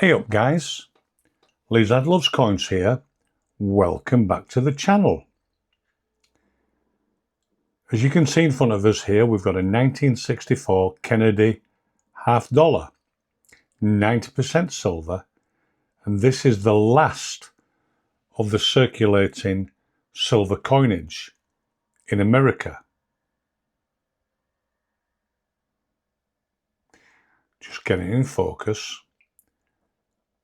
Hey up guys, leedsladlovescoins here. Welcome back to the channel. As you can see in front of us here, we've got a 1964 Kennedy half dollar, 90% silver, and this is the last of the circulating silver coinage in America. Just getting in focus.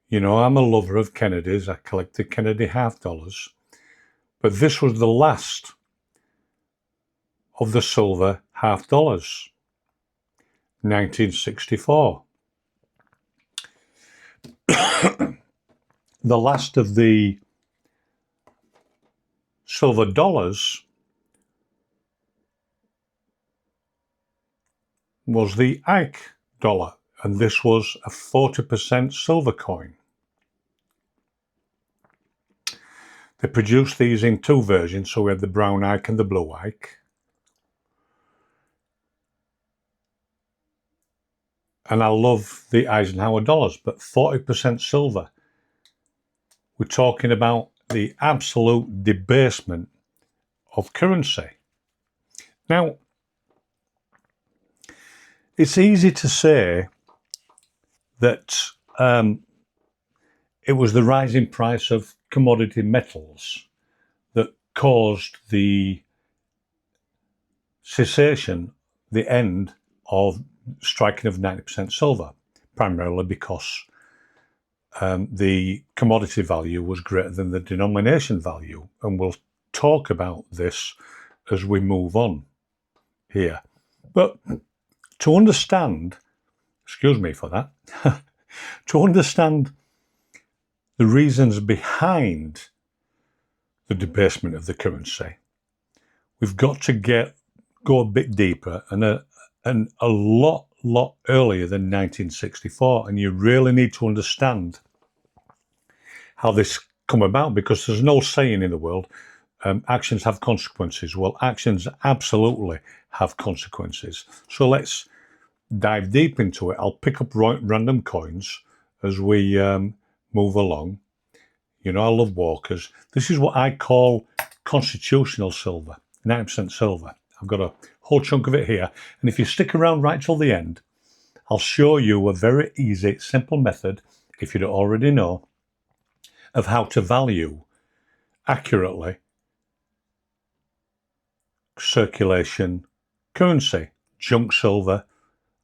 You know, I'm a lover of Kennedys. I collect the Kennedy half dollars, but this was the last of the silver half dollars, 1964. The last of the silver dollars was the Ike dollar, and this was a 40% silver coin. They produced these in two versions, so we had the brown Ike and the blue Ike. And I love the Eisenhower dollars, but 40% silver. We're talking about the absolute debasement of currency. Now, it's easy to say that it was the rising price of commodity metals that caused the cessation, the end of striking of 90% silver, primarily because the commodity value was greater than the denomination value. And we'll talk about this as we move on here. But to understand, excuse me for that, to understand the reasons behind the debasement of the currency, we've got to go a bit deeper and a lot earlier than 1964. And you really need to understand how this come about, because there's no saying in the world, actions have consequences. Well, actions absolutely have consequences. So let's dive deep into it. I'll pick up random coins as we move along. You know, I love walkers. This is what I call constitutional silver, 90% silver. I've got a whole chunk of it here. And if you stick around right till the end, I'll show you a very easy, simple method, if you don't already know, of how to value accurately circulation currency. Junk silver,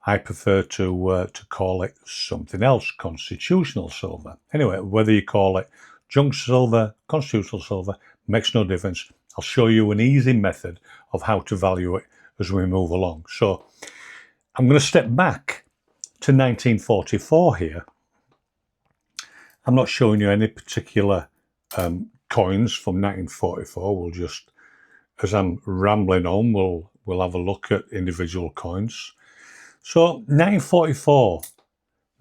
I prefer to call it something else, constitutional silver. Anyway, whether you call it junk silver, constitutional silver, makes no difference. I'll show you an easy method of how to value it as we move along. So I'm going to step back to 1944 here. I'm not showing you any particular coins from 1944. We'll just, as I'm rambling on, we'll have a look at individual coins. So 1944,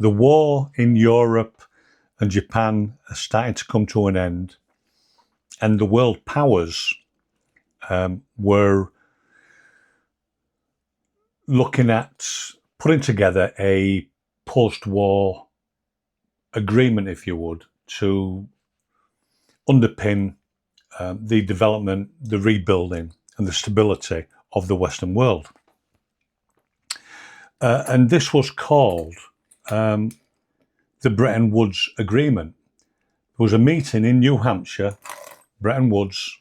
the war in Europe and Japan are starting to come to an end, and the world powers were looking at putting together a post-war agreement, if you would, to underpin the development, the rebuilding, and the stability of the Western world. And this was called the Bretton Woods Agreement. There was a meeting in New Hampshire, Bretton Woods,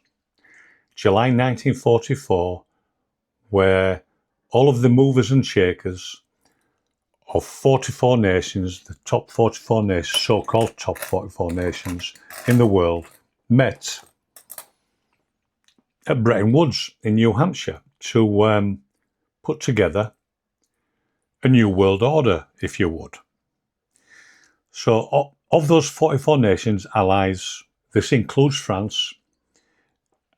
July 1944, where all of the movers and shakers of 44 nations, the top 44 nations, so-called top 44 nations in the world, met at Bretton Woods in New Hampshire to put together a new world order, if you would. So of those 44 nations, allies, this includes France,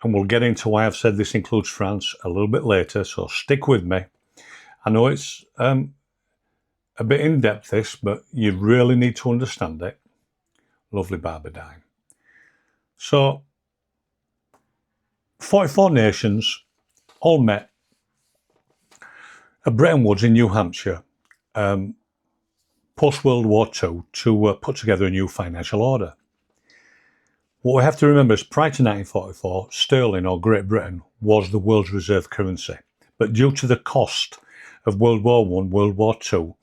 and we'll get into why I've said this includes France a little bit later, so stick with me. I know it's a bit in-depth this, but you really need to understand it. Lovely Barbadine. So 44 nations all met at Bretton Woods in New Hampshire post-World War II to put together a new financial order. What we have to remember is prior to 1944, sterling or Great Britain was the world's reserve currency. But due to the cost of World War I, World War II,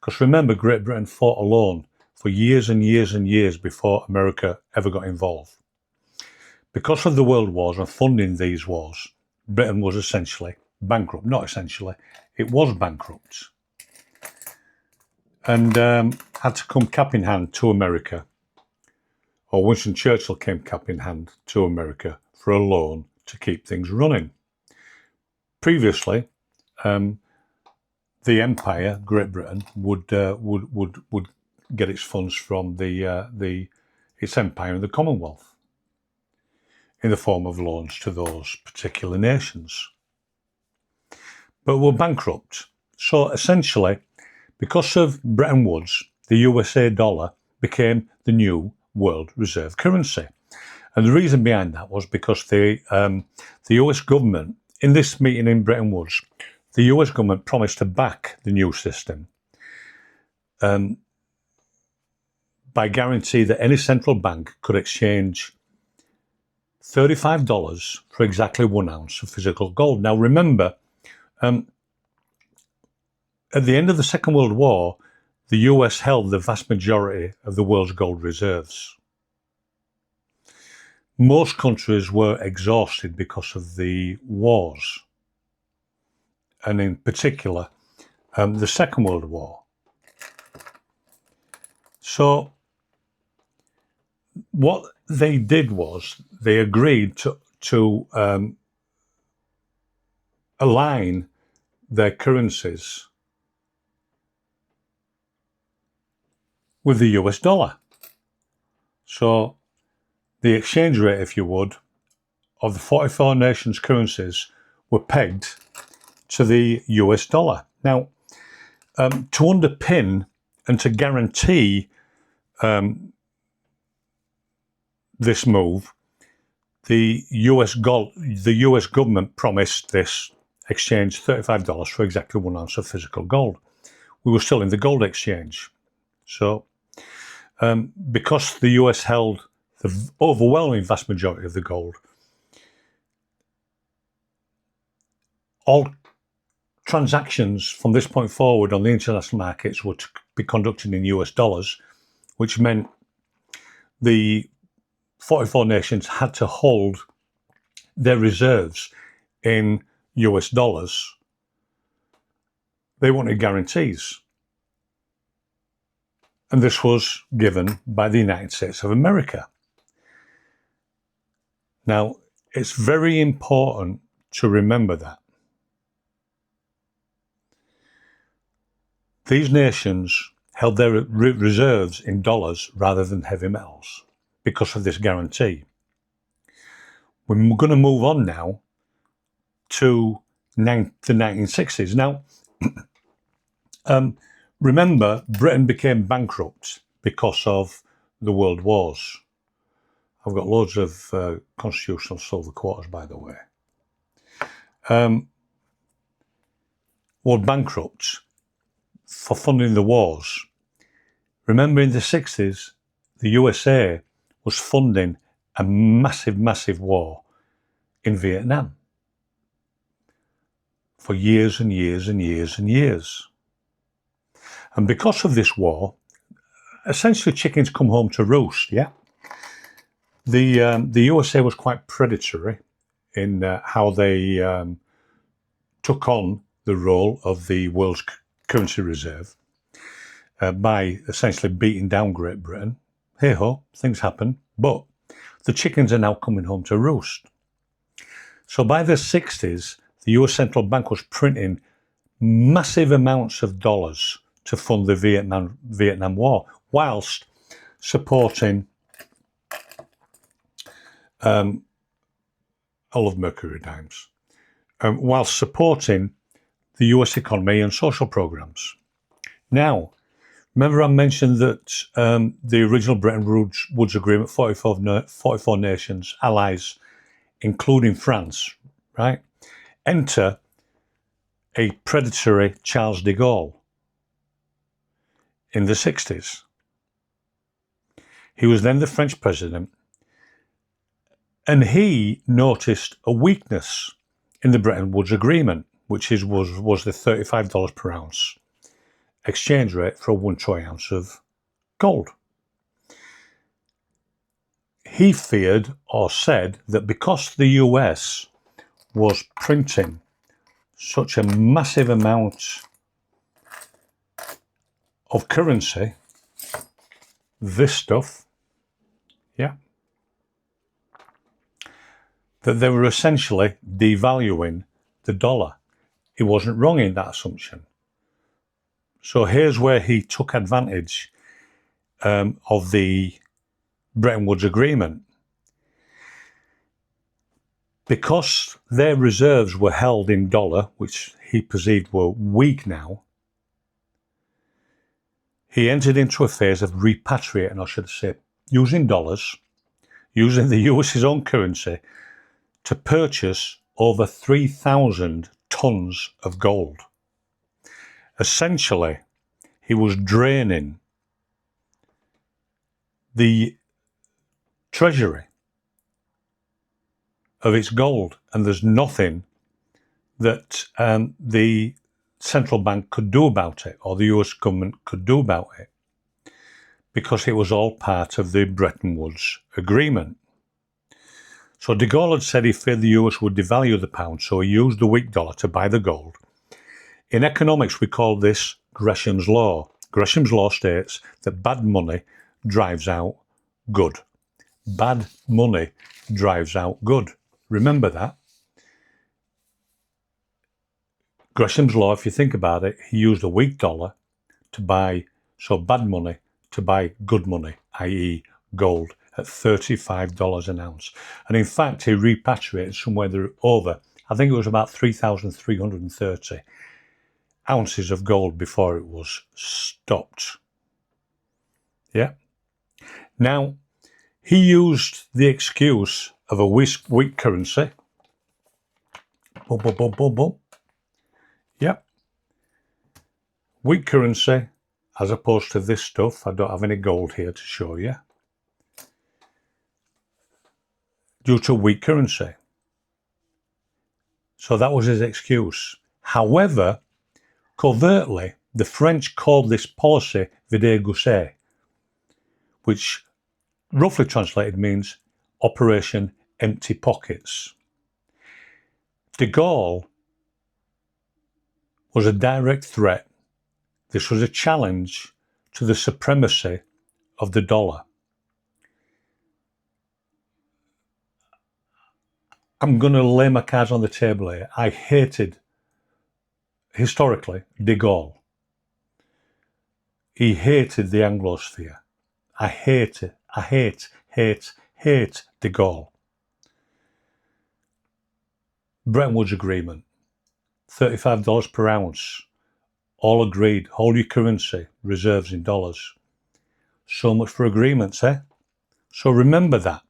because remember, Great Britain fought alone for years and years and years before America ever got involved. Because of the world wars and funding these wars, Britain was essentially bankrupt. Not essentially, it was bankrupt. And had to come cap in hand to America, or Winston Churchill came cap in hand to America for a loan to keep things running. Previously, the empire, Great Britain, would get its funds from its empire and the Commonwealth in the form of loans to those particular nations. But we're bankrupt. So essentially, because of Bretton Woods, the USA dollar became the new world reserve currency. And the reason behind that was because the US government, in this meeting in Bretton Woods, the US government promised to back the new system by guarantee that any central bank could exchange $35 for exactly 1 ounce of physical gold. Now remember, at the end of the Second World War, the US held the vast majority of the world's gold reserves. Most countries were exhausted because of the wars, and in particular, the Second World War. So what they did was they agreed to align their currencies with the US dollar. So the exchange rate, if you would, of the 44 nations' currencies were pegged to the US dollar. Now, to underpin and to guarantee this move, the US government promised this exchange $35 for exactly 1 ounce of physical gold. We were still in the gold exchange. So because the US held the overwhelming vast majority of the gold, all transactions from this point forward on the international markets were to be conducted in US dollars, which meant the 44 nations had to hold their reserves in US dollars. They wanted guarantees. And this was given by the United States of America. Now, it's very important to remember that these nations held their reserves in dollars rather than heavy metals because of this guarantee. We're going to move on now to the 1960s. Now, remember, Britain became bankrupt because of the world wars. I've got loads of constitutional silver quarters, by the way. Were bankrupt for funding the wars. Remember, in the 60s, the USA was funding a massive war in Vietnam for years and years and years and years. And because of this war, essentially chickens come home to roost, yeah? The USA was quite predatory in how they took on the role of the world's currency reserve by essentially beating down Great Britain. Hey-ho, things happen, but the chickens are now coming home to roost. So by the 60s, the US Central Bank was printing massive amounts of dollars to fund the Vietnam War, whilst supporting I love Mercury Dimes, whilst supporting the US economy and social programs. Now, remember I mentioned that the original Bretton Woods Agreement, 44 nations, allies, including France, right, enter a predatory Charles de Gaulle in the 60s. He was then the French president, and he noticed a weakness in the Bretton Woods Agreement, which was the $35 per ounce exchange rate for a 1 troy ounce of gold. He feared or said that because the US was printing such a massive amount of currency, this stuff, yeah, that they were essentially devaluing the dollar. He wasn't wrong in that assumption. So here's where he took advantage of the Bretton Woods Agreement. Because their reserves were held in dollar, which he perceived were weak now, he entered into a phase of repatriating, or should I say, using dollars, using the US's own currency, to purchase over 3,000 tons of gold. Essentially, he was draining the treasury of its gold, and there's nothing that the central bank could do about it, or the US government could do about it, because it was all part of the Bretton Woods Agreement. So de Gaulle had said he feared the US would devalue the pound, so he used the weak dollar to buy the gold. In economics, we call this Gresham's Law. Gresham's Law states that bad money drives out good. Bad money drives out good. Remember that. Gresham's Law, if you think about it, he used a weak dollar to buy, so bad money to buy good money, i.e. gold, at $35 an ounce. And in fact, he repatriated somewhere over, I think it was about 3,330 ounces of gold before it was stopped. Yeah. Now, he used the excuse of a weak currency. Boom, boom, boom, boom, boom. Yeah. Weak currency, as opposed to this stuff. I don't have any gold here to show you. Due to weak currency. So that was his excuse. However, covertly, the French called this policy vide gousset, which roughly translated means Operation Empty Pockets. De Gaulle was a direct threat. This was a challenge to the supremacy of the dollar. I'm going to lay my cards on the table here. I hated, historically, de Gaulle. He hated the Anglosphere. I hate de Gaulle. Bretton Woods Agreement, $35 per ounce. All agreed, hold your currency, reserves in dollars. So much for agreements, eh? So remember that.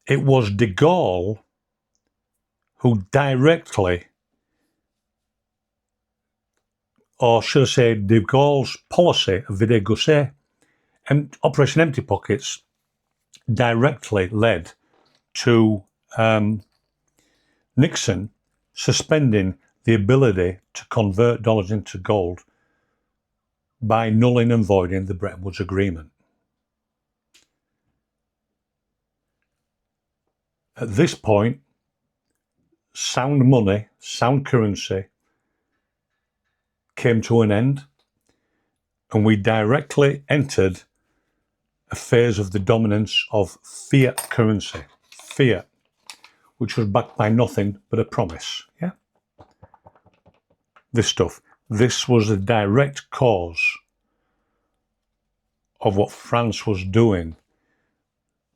It was de Gaulle who directly, or should I say de Gaulle's policy of vide gousset and Operation Empty Pockets, directly led to Nixon suspending the ability to convert dollars into gold by nulling and voiding the Bretton Woods Agreement. At this point, sound money, sound currency came to an end, and we directly entered a phase of the dominance of fiat currency. Fiat, which was backed by nothing but a promise. Yeah. This stuff. This was a direct cause of what France was doing,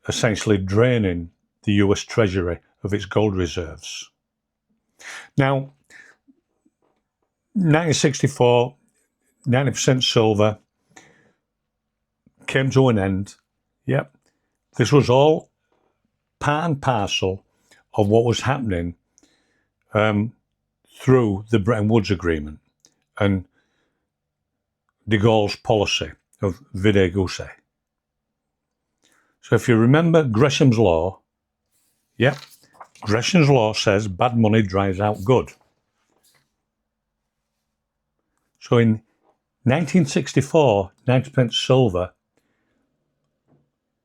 essentially draining the US Treasury of its gold reserves. Now, 1964, 90% silver came to an end. Yep. This was all part and parcel of what was happening through the Bretton Woods Agreement. and de Gaulle's policy of vide gusse. So if you remember Gresham's law, yeah, Gresham's law says bad money drives out good. So in 1964, 90% silver,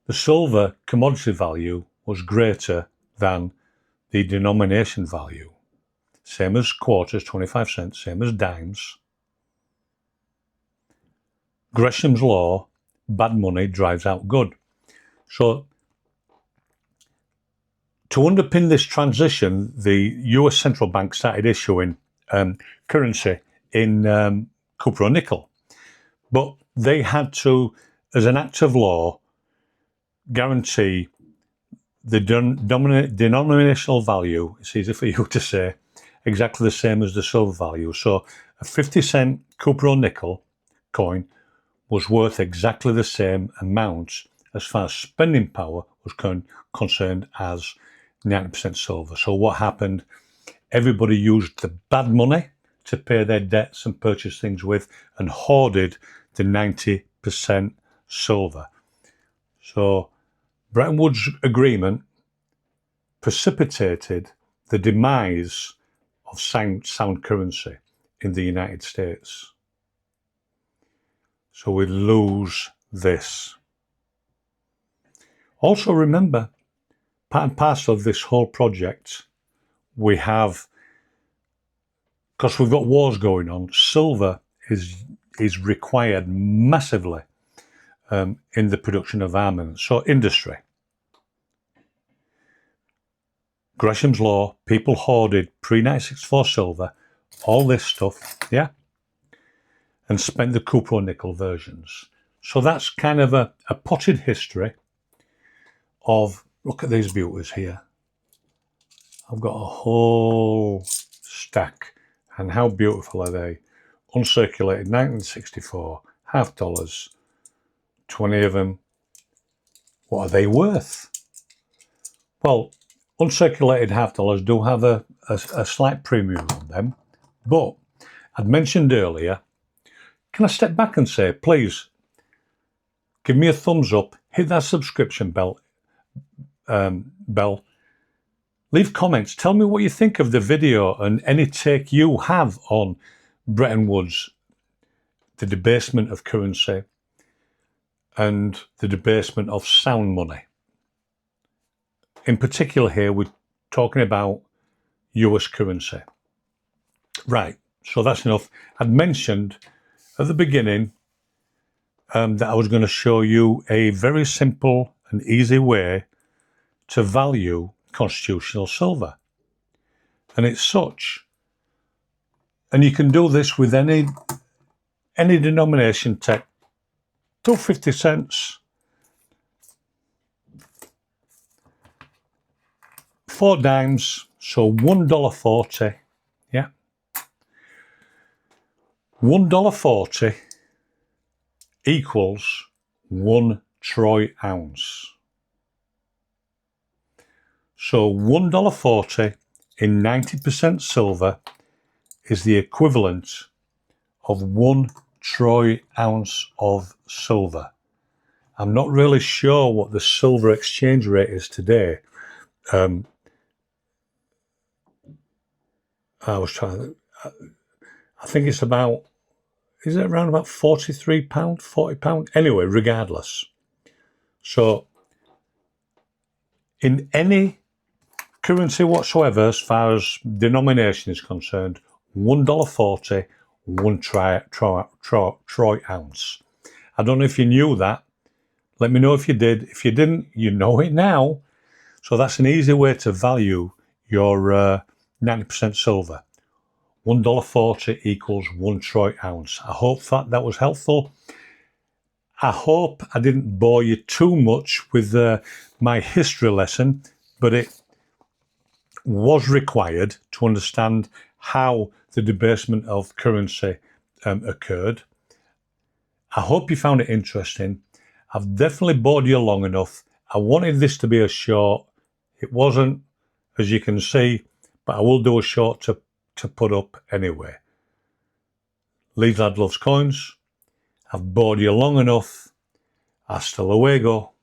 the silver commodity value was greater than the denomination value. Same as quarters, 25 cents, same as dimes. Gresham's law, bad money drives out good. So to underpin this transition, the US central bank started issuing currency in copper or nickel. But they had to, as an act of law, guarantee the denominational value, it's easy for you to say, exactly the same as the silver value. So a 50-cent copper or nickel coin was worth exactly the same amount as far as spending power was concerned as 90% silver. So what happened? Everybody used the bad money to pay their debts and purchase things with, and hoarded the 90% silver. So Bretton Woods Agreement precipitated the demise of sound currency in the United States. So we lose this. Also remember, part and parcel of this whole project, we have, because we've got wars going on, silver is required massively in the production of armaments. So industry. Gresham's law, people hoarded pre-1964 silver, all this stuff, yeah, and spent the copper or nickel versions. So that's kind of a potted history of, look at these beauties here. I've got a whole stack, and how beautiful are they? Uncirculated 1964, $half, 20 of them. What are they worth? Well, uncirculated $half do have a slight premium on them, but I'd mentioned earlier, can I step back and say, please, give me a thumbs up, hit that subscription bell, leave comments, tell me what you think of the video and any take you have on Bretton Woods, the debasement of currency, and the debasement of sound money. In particular here, we're talking about US currency. Right, so that's enough. I'd mentioned at the beginning that I was going to show you a very simple and easy way to value constitutional silver. And it's such. And you can do this with any denomination. Take 250 cents, 4 dimes, so $1.40, yeah. $1.40 equals 1 troy ounce. So $1.40 in 90% silver is the equivalent of 1 troy ounce of silver. I'm not really sure what the silver exchange rate is today. I think it's about, is it around about £43, £40? Anyway, regardless. So in any currency whatsoever, as far as denomination is concerned, $1.40, 1 troy ounce. I don't know if you knew that. Let me know if you did. If you didn't, you know it now. So that's an easy way to value your 90% silver. $1.40 equals 1 troy ounce. I hope that was helpful. I hope I didn't bore you too much with my history lesson, but it was required to understand how the debasement of currency occurred. I hope you found it interesting. I've definitely bored you long enough. I wanted this to be a short. It wasn't, as you can see, but I will do a short to put up anyway. Leeds Lad Loves Coins. I've bored you long enough. Hasta luego.